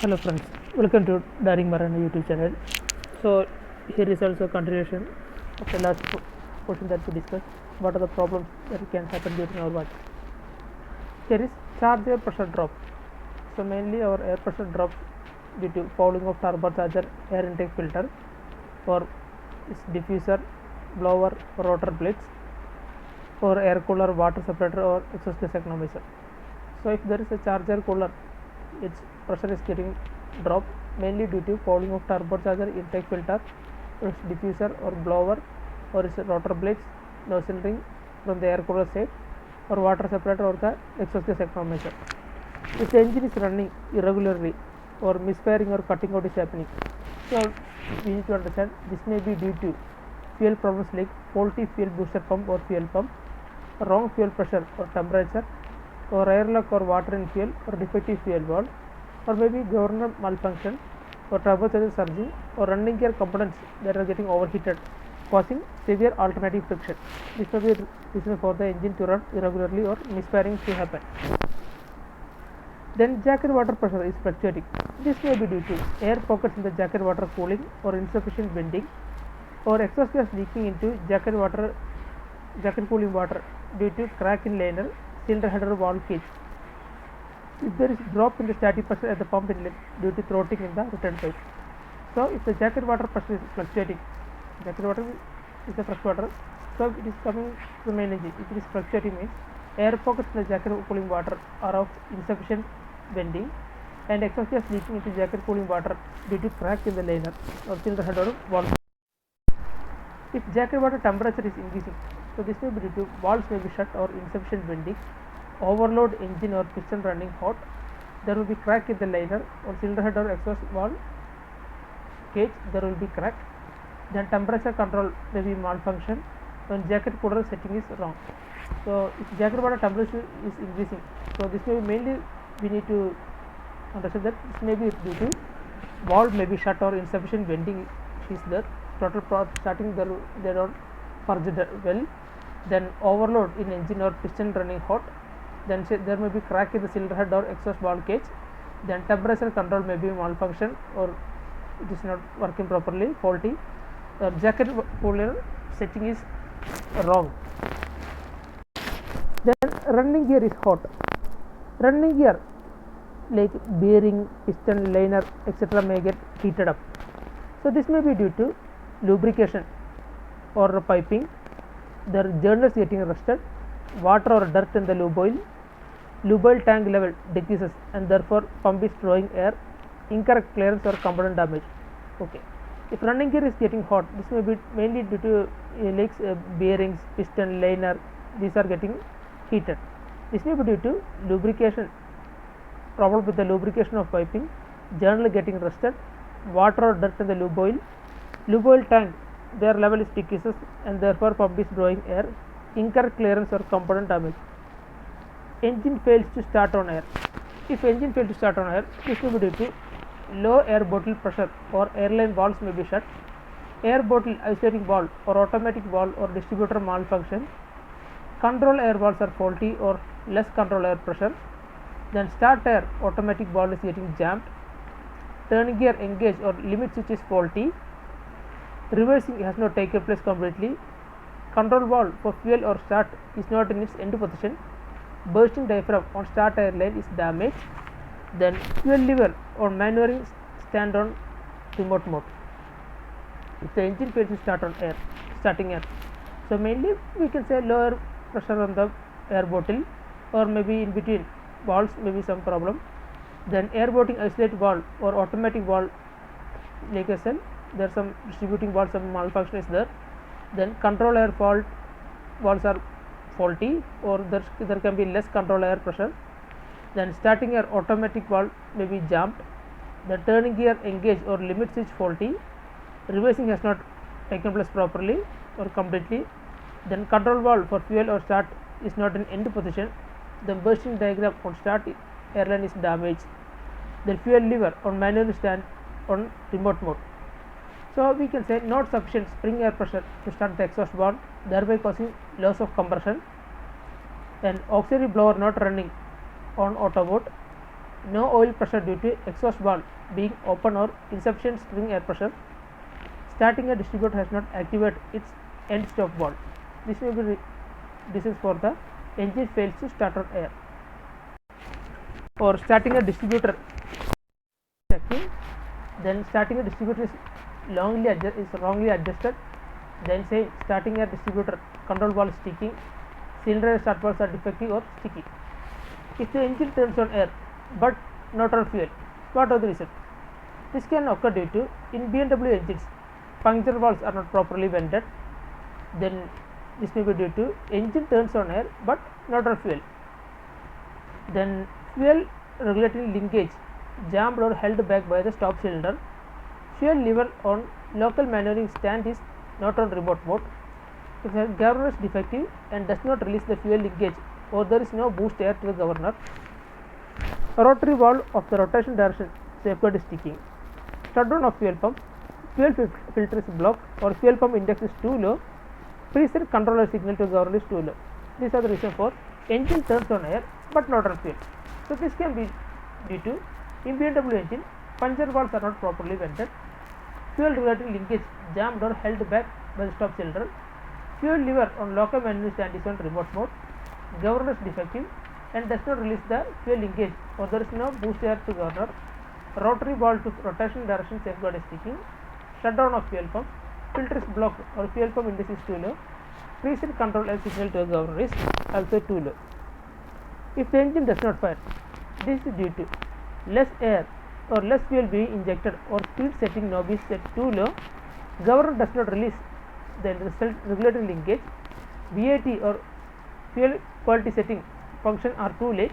Hello friends, welcome to Daring Marana YouTube channel. So here is also a continuation of the last portion that we discussed. What are the problems that can happen during our work? Here is charge air pressure drop. So mainly our air pressure drops due to fouling of turbocharger, air intake filter, or its diffuser, blower, or rotor blades, or air cooler, water separator, or exhaust gas economizer. So if there is a charge air cooler, its pressure is getting dropped mainly due to fouling of turbocharger, intake filter, or its diffuser or blower, or its rotor blades, nozzle ring from the air cooler side, or water separator or the exhaust gas economizer. If the engine is running irregularly or misfiring or cutting out is happening, so we need to understand this may be due to fuel problems like faulty fuel booster pump or fuel pump, wrong fuel pressure or temperature, or air lock or water in fuel, or defective fuel valve, or maybe governor malfunction, or turbocharger surging, or running gear components that are getting overheated, causing severe alternating friction. This may be reason for the engine to run irregularly or misfiring to happen. Then jacket water pressure is fluctuating. This may be due to air pockets in the jacket water cooling, or insufficient venting, or exhaust gas leaking into jacket cooling water due to crack in liner, cylinder header, valve cage. If there is drop in the static pressure at the pump inlet due to throttling in the return pipe. So if the jacket water pressure is fluctuating, jacket water is the fresh water, so it is coming to the main engine. If it is fluctuating means air pockets in the jacket cooling water are of insufficient venting, and exhaust gas leaking into jacket cooling water due to crack in the liner or cylinder head or valve. If jacket water temperature is increasing, so this may be due to valves may be shut or insufficient venting, overload engine or piston running hot, there will be crack in the liner or cylinder head or exhaust valve cage, there will be crack. Then temperature control may be malfunction when jacket cooler setting is wrong. So if jacket water temperature is increasing, so this may be mainly we need to understand that this may be due to valve may be shut or insufficient venting is there, throttle starting they don't purge well, then overload in engine or piston running hot, then there may be crack in the cylinder head or exhaust valve cage, then temperature control may be malfunction or it is not working properly, faulty, jacket cooler setting is wrong. Then running gear is hot. Running gear like bearing, piston, liner, etc. may get heated up. So this may be due to lubrication or piping, the journals getting rusted, water or dirt in the lube oil tank level decreases and therefore pump is drawing air, incorrect clearance or component damage. Okay. If running gear is getting hot, this may be mainly due to leaks, bearings, piston, liner, these are getting heated. This may be due to lubrication, problem with the lubrication of piping, journal getting rusted, water or dirt in the lube oil tank their level is decreases and therefore pump is drawing air, incorrect clearance or component damage. Engine fails to start on air. If engine fails to start on air, this may be due to low air bottle pressure or airline valves may be shut, air bottle isolating valve or automatic valve or distributor malfunction, control air valves are faulty or less control air pressure, then start air automatic valve is getting jammed, turn gear engage or limit switch is faulty, reversing has not taken place completely, control valve for fuel or start is not in its end position, bursting diaphragm on start air line is damaged, then fuel lever or maneuvering stand on remote mode. If the engine fails to start on air, starting air, so mainly we can say lower pressure on the air bottle or maybe in between valves may be some problem, then air boating isolate valve or automatic valve like I said, there are some distributing valve, some malfunction is there, then control air valves are faulty or there can be less control air pressure, then starting air automatic valve may be jammed, the turning gear engage or limit switch faulty, reversing has not taken place properly or completely, then control valve for fuel or start is not in end position, the bursting diagram on start airline is damaged, then fuel lever on manual stand on remote mode. So we can say not sufficient spring air pressure to start the exhaust valve, thereby causing loss of compression, and auxiliary blower not running on auto mode, no oil pressure due to exhaust valve being open or insufficient spring air pressure. Starting a distributor has not activated its end stop valve. This is for the engine fails to start on air. Or starting a distributor checking, then starting a distributor is wrongly adjusted. Then say starting a distributor control valve is sticking, cylinder and start valves are defective or sticky. If the engine turns on air but not on fuel, what are the reasons? This can occur due to in BMW engines puncture valves are not properly vented. Then this may be due to engine turns on air but not on fuel. Then fuel regulatory linkage jammed or held back by the stop cylinder. Fuel lever on local maneuvering stand is not on remote mode. If the governor is defective and does not release the fuel linkage or there is no boost air to the governor. Rotary valve of the rotation direction safeguard is sticking. Shutdown of fuel pump. Fuel filter is blocked or fuel pump index is too low. Preset controller signal to governor is too low. These are the reasons for engine turns on air but not on fuel. So this can be due to in BMW engine puncture valves are not properly vented. Fuel regulatory linkage jammed or held back by the stop cylinder. Fuel lever on local manual stand is on remote mode. Governor is defective and does not release the fuel linkage or there is no boost air to governor. Rotary valve to rotation direction safeguard is sticking. Shutdown of fuel pump. Filter is blocked or fuel pump index is too low. Preset control and signal to governor is also too low. If the engine does not fire, this is due to less air or less fuel being injected or speed setting knob is set too low. Governor does not release the regulatory linkage. VAT or fuel quality setting function are too late.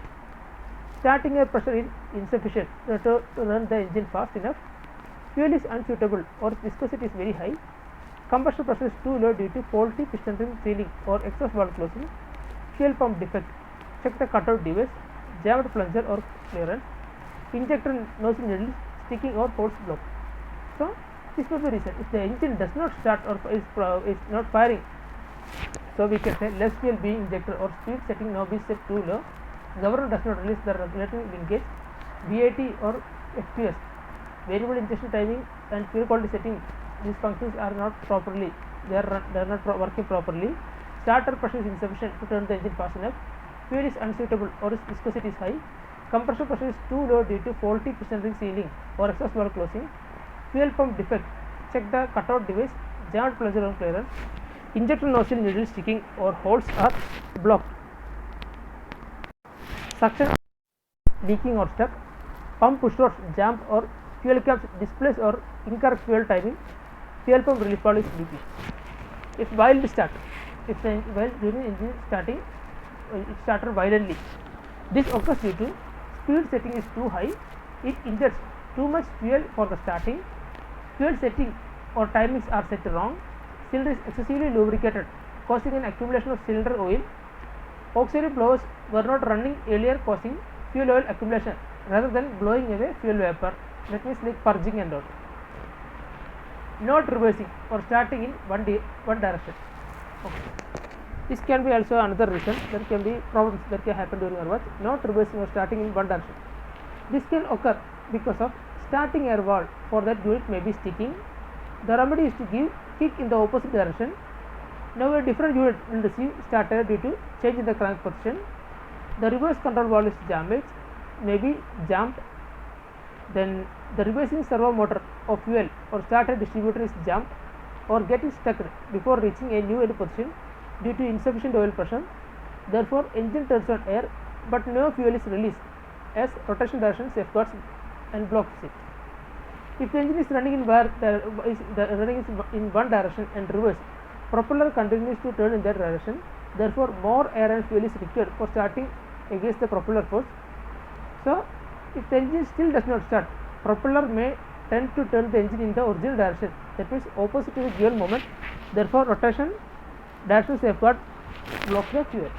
Starting air pressure is insufficient to run the engine fast enough. Fuel is unsuitable or viscosity is very high. Combustion pressure is too low due to faulty piston ring sealing or exhaust valve closing. Fuel pump defect. Check the cutout device, jammed plunger or clearance. Injector nozzle needle sticking or holes blocked. So this may be reason. If the engine does not start or is not firing, so we can say less fuel being injected or speed setting knob is set too low. Governor does not release the regulatory linkage. VAT or FPS, variable injection timing and fuel quality setting, these functions are not properly, they are not working properly. Starter pressure is insufficient to turn the engine fast enough. Fuel is unsuitable or its viscosity is high. Compression pressure is too low due to faulty piston ring sealing or exhaust valve closing. Fuel pump defect. Check the cutout device, jammed plunger or clearance. Injector nozzle needle sticking or holes are blocked. Suction leaking or stuck. Pump push rods jammed or fuel caps displaced or incorrect fuel timing. Fuel pump relief valve is leaking. If while start, while during engine starting, it started violently. This occurs due to speed setting is too high. It injects too much fuel for the starting. Fuel setting or timings are set wrong. Cylinder is excessively lubricated, causing an accumulation of cylinder oil. Auxiliary blowers were not running earlier, causing fuel oil accumulation rather than blowing away fuel vapor. That means like purging and all. Not reversing or starting in one direction. Okay. This can be also another reason. There can be problems that can happen during our work. Not reversing or starting in one direction. This can occur because of starting air valve for that unit may be sticking. The remedy is to give kick in the opposite direction. Now a different unit will receive start air due to change in the crank position. The reverse control valve is damaged, may be jammed. Then the reversing servo motor of fuel or starter distributor is jammed or getting stuck before reaching a new end position due to insufficient oil pressure. Therefore, engine turns on air but no fuel is released as rotation direction safeguards and blocks it. If the engine is running in one direction and reverse, propeller continues to turn in that direction. Therefore, more air and fuel is required for starting against the propeller force. So, if the engine still does not start, propeller may tend to turn the engine in the original direction, that means opposite to the given moment. Therefore, rotation direction safeguard blocks the fuel.